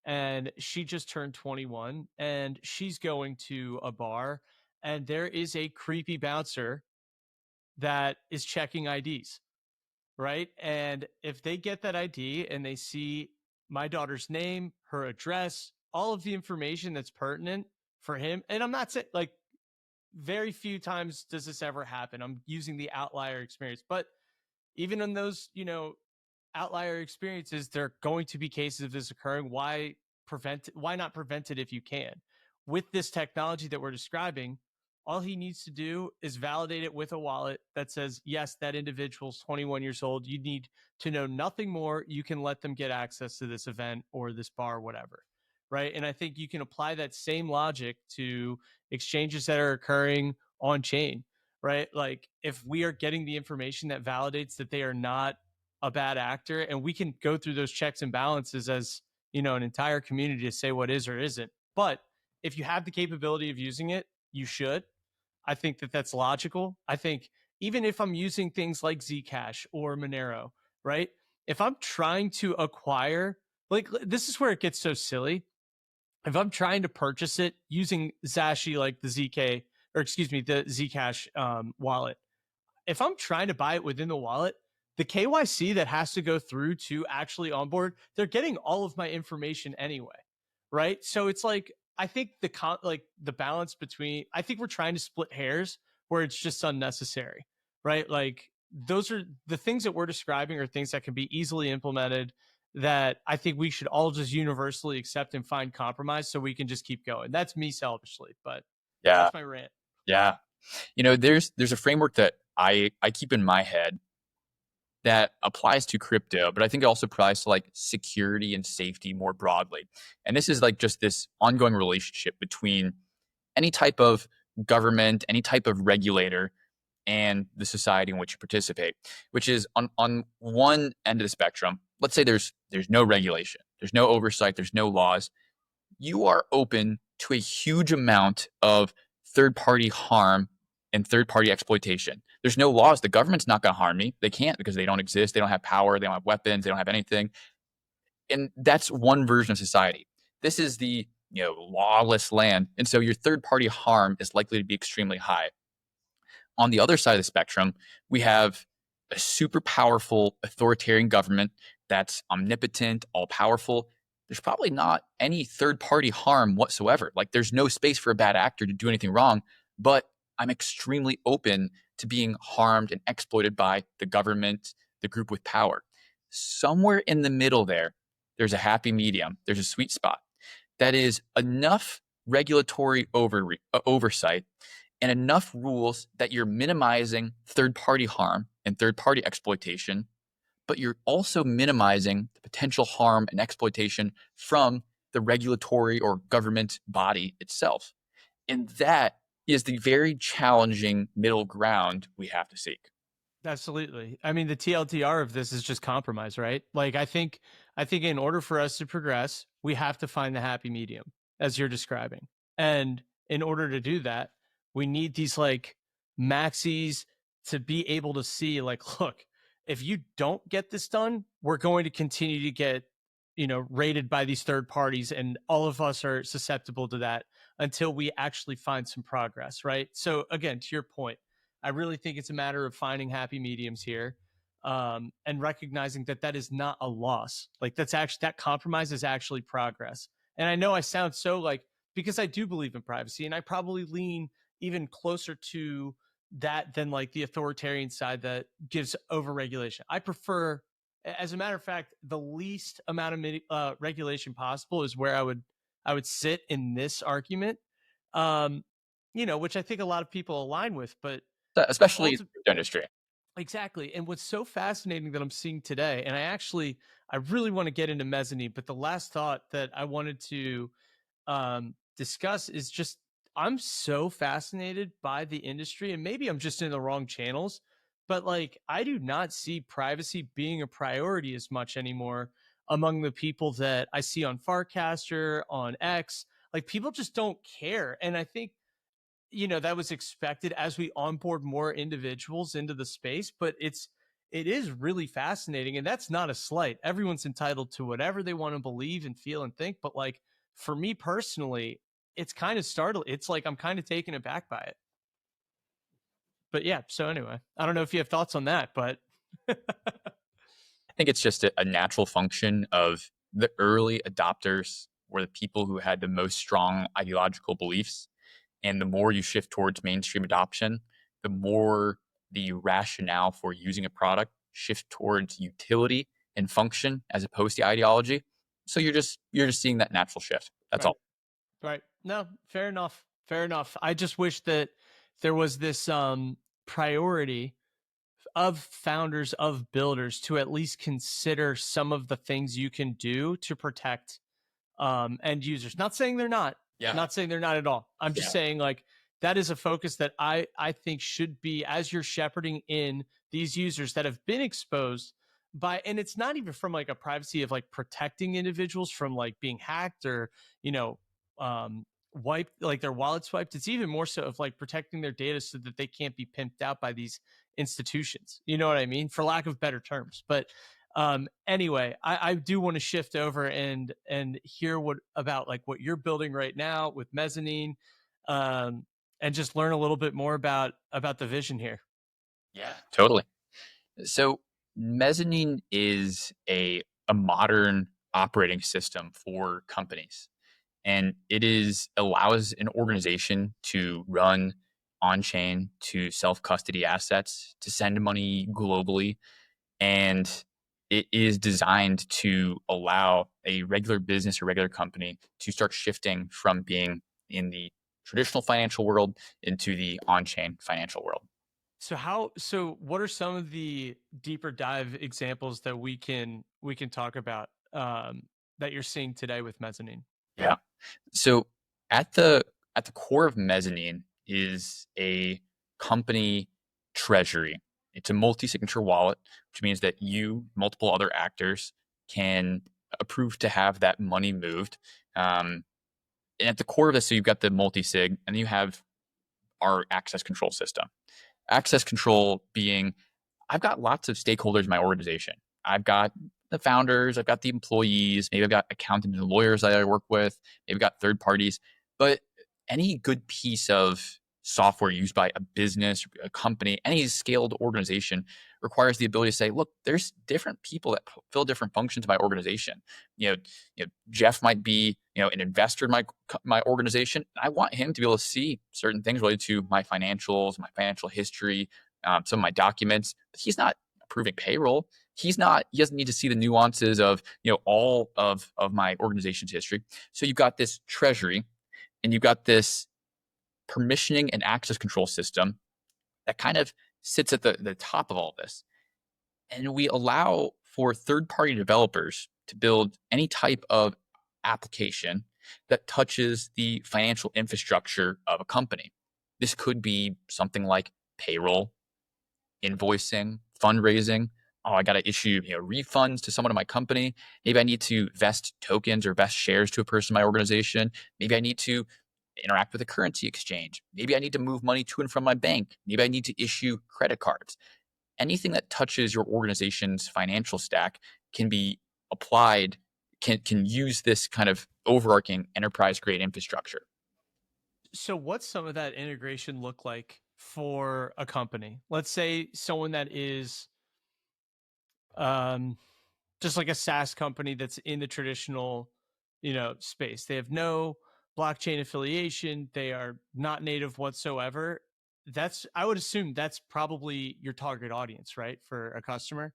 and she just turned 21 and she's going to a bar and there is a creepy bouncer that is checking IDs, right? And if they get that ID and they see my daughter's name, her address, all of the information that's pertinent for him, and I'm not saying like, very few times does this ever happen. I'm using the outlier experience, but even in those, outlier experiences, there are going to be cases of this occurring. Why prevent it? Why not prevent it if you can? With this technology that we're describing, all he needs to do is validate it with a wallet that says, yes, that individual's 21 years old. You need to know nothing more. You can let them get access to this event or this bar or whatever. Right. And I think you can apply that same logic to exchanges that are occurring on chain, right? Like if we are getting the information that validates that they are not a bad actor, and we can go through those checks and balances as, an entire community to say what is or isn't. But if you have the capability of using it, you should. I think that that's logical. I think even if I'm using things like Zcash or Monero, right? If I'm trying to acquire, like, this is where it gets so silly. If I'm trying to purchase it using Zashi, like the ZK, or excuse me, the Zcash wallet, if I'm trying to buy it within the wallet, the KYC that has to go through to actually onboard, they're getting all of my information anyway, right? So it's like, I think the balance between, I think we're trying to split hairs where it's just unnecessary, right? Like those are the things that we're describing are things that can be easily implemented that I think we should all just universally accept and find compromise so we can just keep going. That's me selfishly, but Yeah. that's my rant. Yeah. There's a framework that I keep in my head that applies to crypto, but I think it also applies to like security and safety more broadly. And this is like just this ongoing relationship between any type of government, any type of regulator, and the society in which you participate, which is on one end of the spectrum. Let's say there's no regulation, there's no oversight, there's no laws. You are open to a huge amount of third party harm and third party exploitation. There's no laws. The government's not going to harm me. They can't because they don't exist. They don't have power. They don't have weapons. They don't have anything. And that's one version of society. This is the lawless land. And so your third party harm is likely to be extremely high. On the other side of the spectrum, we have a super powerful authoritarian government that's omnipotent, all powerful. There's probably not any third party harm whatsoever. Like there's no space for a bad actor to do anything wrong, but I'm extremely open to being harmed and exploited by the government, the group with power. Somewhere in the middle there's a happy medium. There's a sweet spot that is enough regulatory oversight and enough rules that you're minimizing third-party harm and third-party exploitation, but you're also minimizing the potential harm and exploitation from the regulatory or government body itself. And that is the very challenging middle ground we have to seek. Absolutely. I mean, the TLDR of this is just compromise, right? Like I think in order for us to progress, we have to find the happy medium as you're describing. And in order to do that, we need these like maxis to be able to see like, look, if you don't get this done, we're going to continue to get, rated by these third parties, and all of us are susceptible to that until we actually find some progress, right? So again, to your point, I really think it's a matter of finding happy mediums here, and recognizing that that is not a loss. Like that's actually, that compromise is actually progress. And I know I sound so like, because I do believe in privacy, and I probably lean even closer to that than like the authoritarian side that gives overregulation. I prefer, as a matter of fact, the least amount of regulation possible is where I would sit in this argument. Um, which I think a lot of people align with, but especially in ultimately, the industry. exactly. And what's so fascinating that I'm seeing today, and I really want to get into Mezzanine, but the last thought that I wanted to discuss is just, I'm so fascinated by the industry, and maybe I'm just in the wrong channels, but like I do not see privacy being a priority as much anymore among the people that I see on Farcaster, on X. Like people just don't care. And I think that was expected as we onboard more individuals into the space, but it is really fascinating, and that's not a slight. Everyone's entitled to whatever they want to believe and feel and think, but like for me personally, it's kind of startling. It's like I'm kind of taken aback by it. But yeah, so anyway, I don't know if you have thoughts on that, but I think it's just a natural function of the early adopters were the people who had the most strong ideological beliefs. And the more you shift towards mainstream adoption, the more the rationale for using a product shift towards utility and function as opposed to ideology. So you're just seeing that natural shift. That's right. all. Right. No, fair enough. Fair enough. I just wish that there was this priority of founders, of builders, to at least consider some of the things you can do to protect end users. Not saying they're not. Yeah. Not saying they're not at all. I'm just Yeah. saying like that is a focus that I think should be, as you're shepherding in these users that have been exposed by, and it's not even from like a privacy of like protecting individuals from like being hacked or you know wiped, like their wallet swiped. It's even more so of like protecting their data so that they can't be pimped out by these institutions. You know what I mean? For lack of better terms. But anyway, I do want to shift over and hear what about like what you're building right now with Mezzanine, um, and just learn a little bit more about the vision here. Yeah, totally. So Mezzanine is a modern operating system for companies. And it is allows an organization to run on chain, to self custody assets, to send money globally. And it is designed to allow a regular business or regular company to start shifting from being in the traditional financial world into the on chain financial world. So what are some of the deeper dive examples that we can talk about, that you're seeing today with Mezzanine? Yeah. So at the at the core of Mezzanine is a company treasury. It's a multi-signature wallet, which means that you, multiple other actors, can approve to have that money moved. And at the core of this, so you've got the multi-sig, and then you have our access control system. Access control being, I've got lots of stakeholders in my organization. I've got the founders, I've got the employees, maybe I've got accountants and lawyers that I work with, maybe I've got third parties. But any good piece of software used by a business, a company, any scaled organization requires the ability to say, look, there's different people that fill different functions of my organization. Jeff might be, an investor in my organization. I want him to be able to see certain things related to my financials, my financial history, some of my documents. But he's not approving payroll. He doesn't need to see the nuances of, all of my organization's history. So you've got this treasury and you've got this permissioning and access control system that kind of sits at the top of all this. And we allow for third party developers to build any type of application that touches the financial infrastructure of a company. This could be something like payroll, invoicing, fundraising. Oh, I got to issue refunds to someone in my company. Maybe I need to vest tokens or vest shares to a person in my organization. Maybe I need to interact with a currency exchange. Maybe I need to move money to and from my bank. Maybe I need to issue credit cards. Anything that touches your organization's financial stack can be applied can use this kind of overarching enterprise grade infrastructure. So what's some of that integration look like for a company? Let's say someone that is um, just like a SaaS company that's in the traditional, space. They have no blockchain affiliation. They are not native whatsoever. I would assume that's probably your target audience, right? For a customer.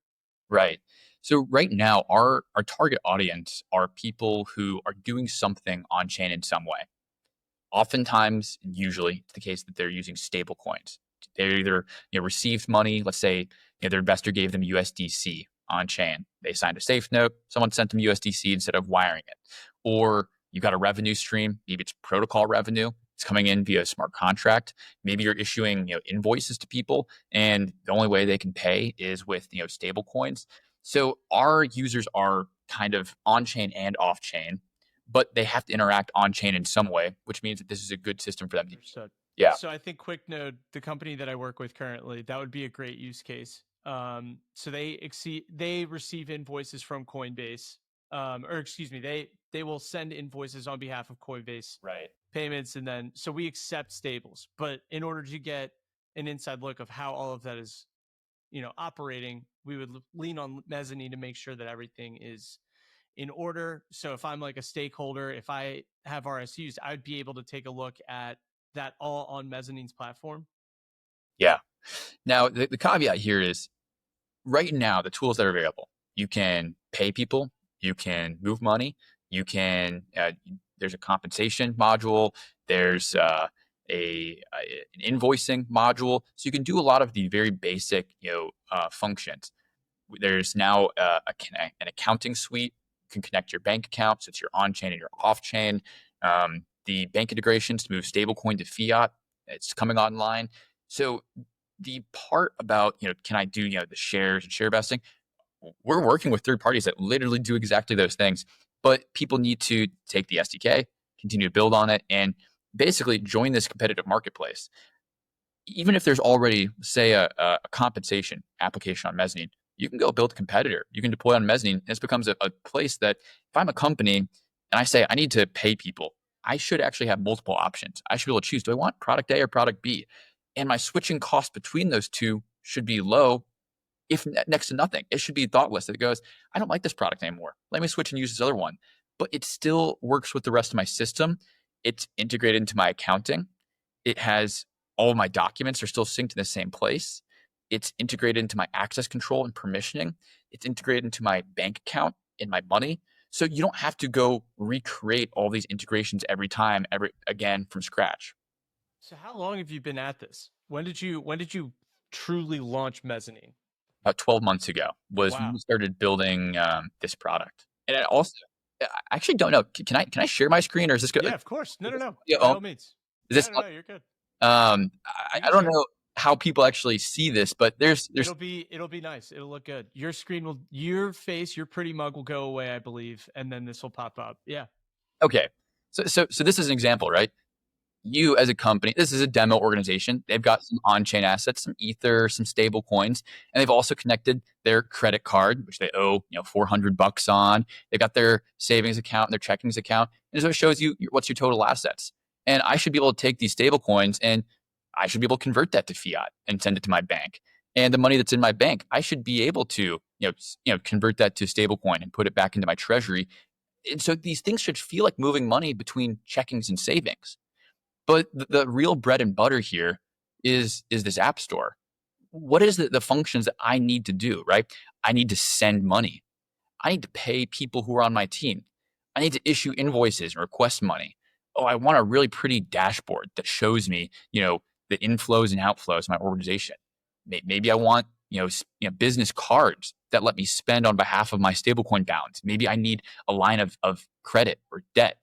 Right. So right now, our target audience are people who are doing something on chain in some way. Oftentimes, usually, it's the case that they're using stable coins. They either received money. Let's say their investor gave them USDC on chain. They signed a safe note. Someone sent them USDC instead of wiring it. Or you got a revenue stream. Maybe it's protocol revenue. It's coming in via a smart contract. Maybe you're issuing invoices to people, and the only way they can pay is with stable coins. So our users are kind of on chain and off chain, but they have to interact on chain in some way, which means that this is a good system for them to use. Understood. Yeah. So I think QuickNode, the company that I work with currently, that would be a great use case. So they receive invoices from Coinbase, or excuse me, they will send invoices on behalf of Coinbase Right. payments, and then so we accept stables. But in order to get an inside look of how all of that is, operating, we would lean on Mezzanine to make sure that everything is in order. So if I'm like a stakeholder, if I have RSUs, I'd be able to take a look at that all on Mezzanine's platform. Yeah. Now, the caveat here is right now, the tools that are available, you can pay people, you can move money, you can, there's a compensation module, there's an invoicing module. So you can do a lot of the very basic, functions. There's now an accounting suite. You can connect your bank accounts. It's your on-chain and your off-chain. The bank integrations to move stablecoin to fiat. It's coming online. So the part about, can I do, the shares and share vesting? We're working with third parties that literally do exactly those things. But people need to take the SDK, continue to build on it, and basically join this competitive marketplace. Even if there's already, say, a compensation application on Mezzanine, you can go build a competitor. You can deploy on Mezzanine, and this becomes a place that if I'm a company and I say I need to pay people, I should actually have multiple options. I should be able to choose, do I want product A or product B? And my switching cost between those two should be low, if next to nothing. It should be thoughtless that it goes, I don't like this product anymore. Let me switch and use this other one. But it still works with the rest of my system. It's integrated into my accounting. It has all of my documents are still synced in the same place. It's integrated into my access control and permissioning. It's integrated into my bank account and my money. So you don't have to go recreate all these integrations every time, again from scratch. So how long have you been at this? When did you truly launch Mezzanine? About 12 months ago was when Wow. we started building this product. And I actually don't know. Can I share my screen, or is this good? Yeah, of course. No, no, no. Yeah, By all means. is No, this no, no. You're good. I You can don't share. know how people actually see this, but there's It'll be nice. It'll look good. Your face, your pretty mug will go away, I believe, and then this will pop up. Yeah. okay. So this is an example, right? You as a company, this is a demo organization. They've got some on-chain assets, some Ether, some stable coins, and they've also connected their credit card, which they owe, $400 on. They've got their savings account and their checkings account. And so it shows you what's your total assets. And I should be able to take these stable coins and I should be able to convert that to fiat and send it to my bank. And the money that's in my bank, I should be able to, convert that to stable coin and put it back into my treasury. And so these things should feel like moving money between checkings and savings. But the real bread and butter here is this app store. What is the functions that I need to do, right? I need to send money. I need to pay people who are on my team. I need to issue invoices and request money. Oh, I want a really pretty dashboard that shows me, the inflows and outflows of my organization. Maybe I want, business cards that let me spend on behalf of my stablecoin balance. Maybe I need a line of credit or debt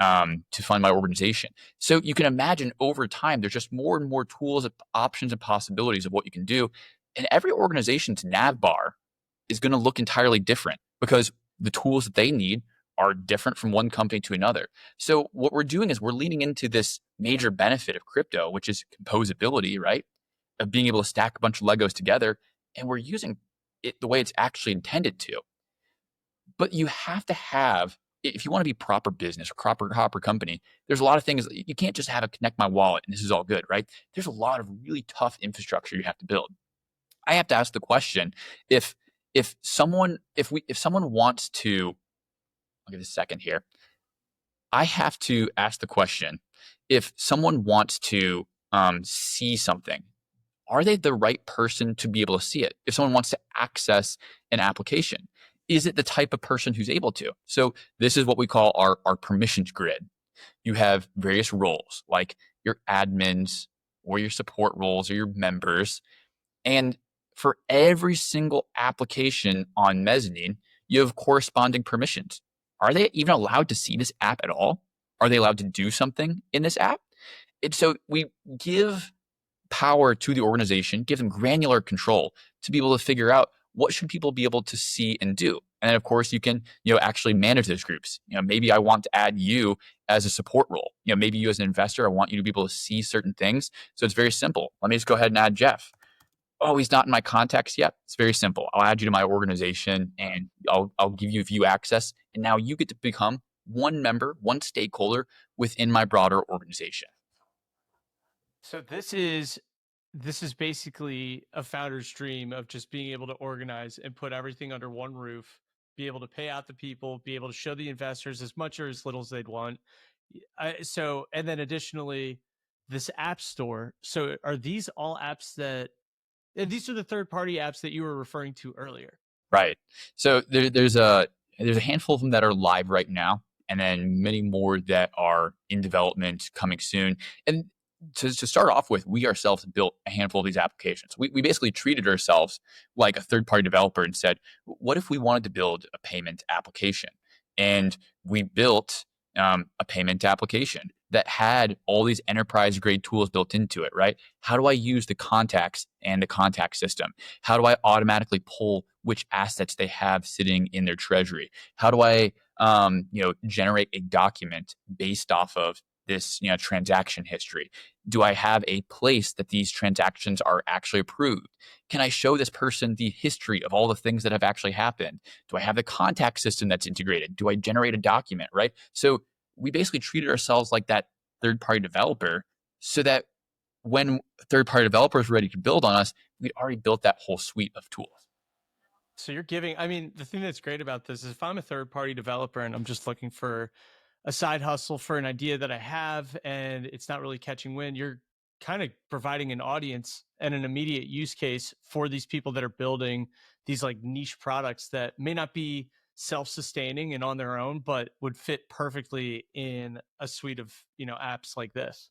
to fund my organization. So you can imagine over time, there's just more and more tools, options, and possibilities of what you can do. And every organization's nav bar is going to look entirely different because the tools that they need are different from one company to another. So what we're doing is we're leaning into this major benefit of crypto, which is composability, right? Of being able to stack a bunch of Legos together. And we're using it the way it's actually intended to. But you have to have, if you want to be proper business or proper company, there's a lot of things. You can't just have a connect my wallet and this is all good, right? There's a lot of really tough infrastructure you have to build. I have to ask the question, if if someone wants to, I'll give it a second here. I have to ask the question, if someone wants to see something, are they the right person to be able to see it? If someone wants to access an application, is it the type of person who's able to? So this is what we call our permissions grid. You have various roles like your admins or your support roles or your members. And for every single application on Mezzanine, you have corresponding permissions. Are they even allowed to see this app at all? Are they allowed to do something in this app? And so we give power to the organization, give them granular control to be able to figure out what should people be able to see and do. And then of course you can, actually manage those groups. Maybe I want to add you as a support role. Maybe you as an investor, I want you to be able to see certain things. So it's very simple. Let me just go ahead and add Jeff. Oh, he's not in my contacts yet. It's very simple. I'll add you to my organization and I'll give you view access. And now you get to become one member, one stakeholder within my broader organization. So this is basically a founder's dream of just being able to organize and put everything under one roof, be able to pay out the people, be able to show the investors as much or as little as they'd want. And then additionally, this app store. So are these all apps that, and these are the third party apps that you were referring to earlier? Right. So there's a handful of them that are live right now, and then many more that are in development coming soon. And to start off with, we ourselves built a handful of these applications. We basically treated ourselves like a third-party developer and said, what if we wanted to build a payment application? And we built a payment application that had all these enterprise-grade tools built into it, right? How do I use the contacts and the contact system? How do I automatically pull which assets they have sitting in their treasury? How do I generate a document based off of this transaction history? Do I have a place that these transactions are actually approved? Can I show this person the history of all the things that have actually happened? Do I have the contact system that's integrated? Do I generate a document, right? So we basically treated ourselves like that third-party developer so that when third-party developers were ready to build on us, we'd already built that whole suite of tools. So you're giving, I mean, the thing that's great about this is if I'm a third party developer and I'm just looking for a side hustle for an idea that I have and it's not really catching wind, you're kind of providing an audience and an immediate use case for these people that are building these like niche products that may not be self-sustaining and on their own, but would fit perfectly in a suite of, apps like this.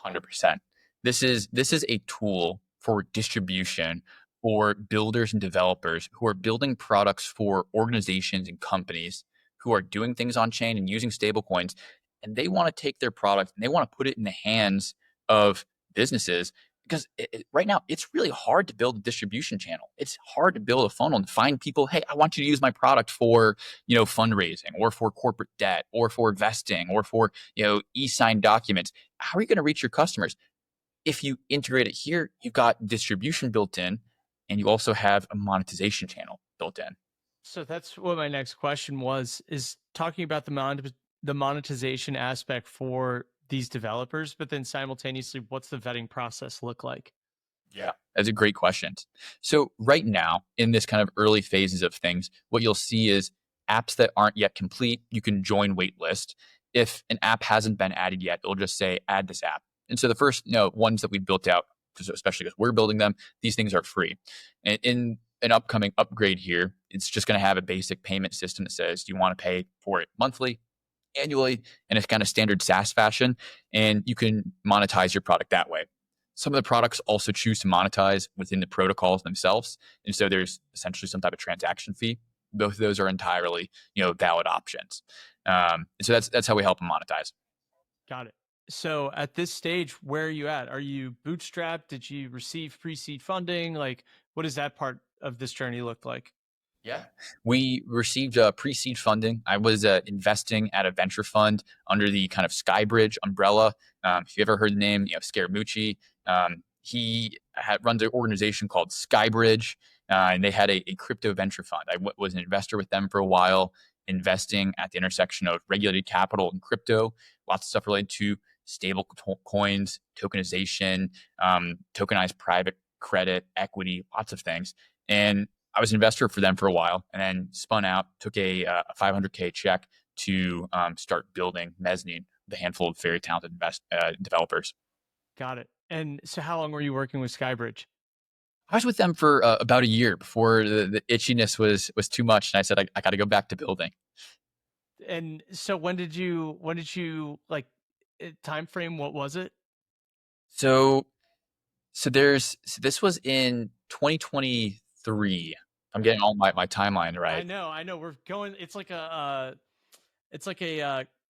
100%. This is a tool for distribution for builders and developers who are building products for organizations and companies who are doing things on chain and using stablecoins, and they want to take their product and they want to put it in the hands of businesses because right now it's really hard to build a distribution channel. It's hard to build a funnel and find people. Hey, I want you to use my product for fundraising or for corporate debt or for vesting or for e-sign documents. How are you going to reach your customers? If you integrate it here, you've got distribution built in, and you also have a monetization channel built in. So that's what my next question was, is talking about the monetization aspect for these developers, but then simultaneously, what's the vetting process look like? Yeah, that's a great question. So right now, in this kind of early phases of things, what you'll see is apps that aren't yet complete, you can join waitlist. If an app hasn't been added yet, it'll just say add this app. And so the first ones that we built out, especially because we're building them, these things are free. And in an upcoming upgrade here, it's just going to have a basic payment system that says, do you want to pay for it monthly, annually, and it's kind of standard SaaS fashion, and you can monetize your product that way. Some of the products also choose to monetize within the protocols themselves, and so there's essentially some type of transaction fee. Both of those are entirely valid options. So that's how we help them monetize. Got it. So at this stage, where are you at? Are you bootstrapped? Did you receive pre-seed funding? Like, what does that part of this journey look like? Yeah, we received pre-seed funding. I was investing at a venture fund under the kind of Skybridge umbrella. If you ever heard the name, Scaramucci, he runs an organization called Skybridge. and they had a crypto venture fund. Was an investor with them for a while, investing at the intersection of regulated capital and crypto, lots of stuff related to stable coins, tokenization, tokenized private credit, equity, lots of things. And I was an investor for them for a while, and then spun out, took a 500K check to start building Mezzanine with a handful of very talented developers. Got it. And so how long were you working with Skybridge? I was with them for about a year before the itchiness was too much, and I said I got to go back to building. And so when did you like time frame, what was it? So this was in 2023. I'm getting Okay. all my timeline right. I know. We're going. It's like a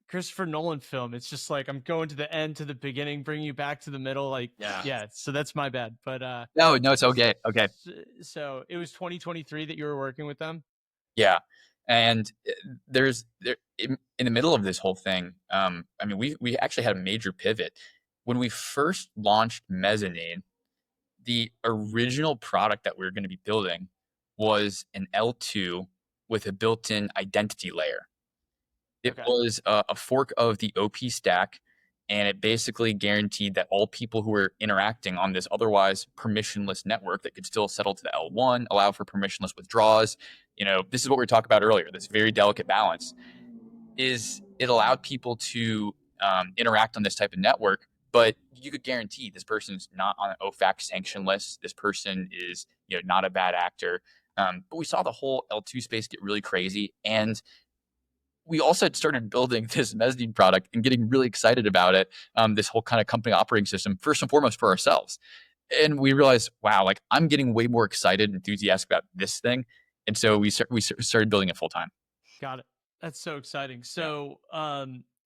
Christopher Nolan film. It's just like I'm going to the end to the beginning, bringing you back to the middle. Like, Yeah. yeah. So that's my bad. But No, it's okay. Okay. so it was 2023 that you were working with them. Yeah. And there's there in the middle of this whole thing. I mean, we actually had a major pivot when we first launched Mezzanine. The original product that we were going to be building was an L2 with a built-in identity layer. It Okay. was a fork of the OP stack, and it basically guaranteed that all people who were interacting on this otherwise permissionless network that could still settle to the L1, allow for permissionless withdrawals. This is what we talked about earlier, this very delicate balance, is it allowed people to interact on this type of network, but you could guarantee this person's not on an OFAC sanction list. This person is not a bad actor. But we saw the whole L2 space get really crazy, and we also started building this Mezzanine product and getting really excited about it. This whole kind of company operating system, first and foremost for ourselves. And we realized, wow, like I'm getting way more excited and enthusiastic about this thing. And so we started building it full time. Got it. That's so exciting. So,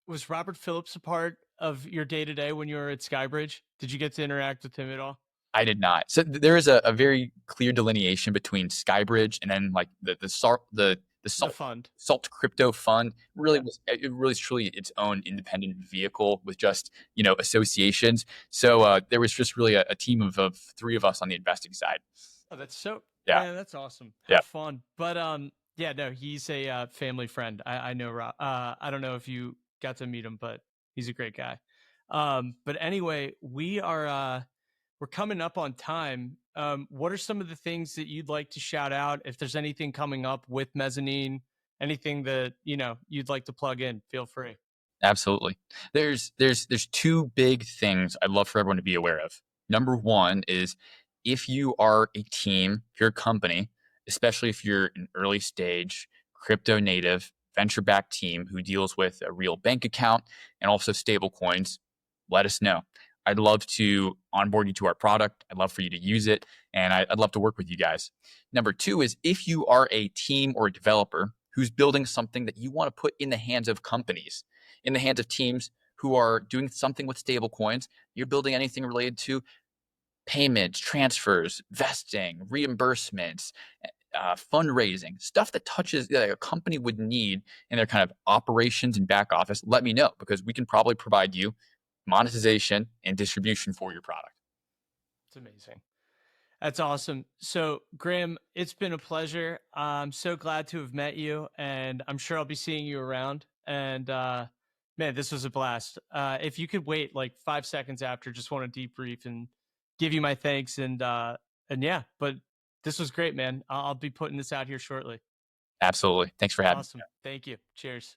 was Robert Phillips a part of your day to day when you were at Skybridge? Did you get to interact with him at all? I did not. So there is a very clear delineation between Skybridge and then like the The salt fund. salt crypto fund. Really Yeah. was it really is truly its own independent vehicle with just associations. So there was just really a team of three of us on the investing side. Oh, that's so Yeah, man. That's awesome. How yeah, fun. But yeah, no, he's a family friend. I know Rob. I don't know if you got to meet him, but he's a great guy. But anyway, we're coming up on time. What are some of the things that you'd like to shout out? If there's anything coming up with Mezzanine, anything that you'd like to plug in, feel free. absolutely. There's two big things I'd love for everyone to be aware of. Number one is if you are a team, if you're a company, especially if you're an early stage crypto native venture backed team who deals with a real bank account and also stable coins, let us know. I'd love to onboard you to our product. I'd love for you to use it, and I'd love to work with you guys. Number two is if you are a team or a developer who's building something that you want to put in the hands of companies, in the hands of teams who are doing something with stable coins, you're building anything related to payments, transfers, vesting, reimbursements, fundraising, stuff that touches that a company would need in their kind of operations and back office, let me know because we can probably provide you monetization and distribution for your product. It's amazing. That's awesome. So, Graham, it's been a pleasure. I'm so glad to have met you, and I'm sure I'll be seeing you around. And man, this was a blast. If you could wait like 5 seconds after, just want to debrief and give you my thanks. And yeah, but this was great, man. I'll be putting this out here shortly. Absolutely. Thanks for having me. Awesome. Thank you. Cheers.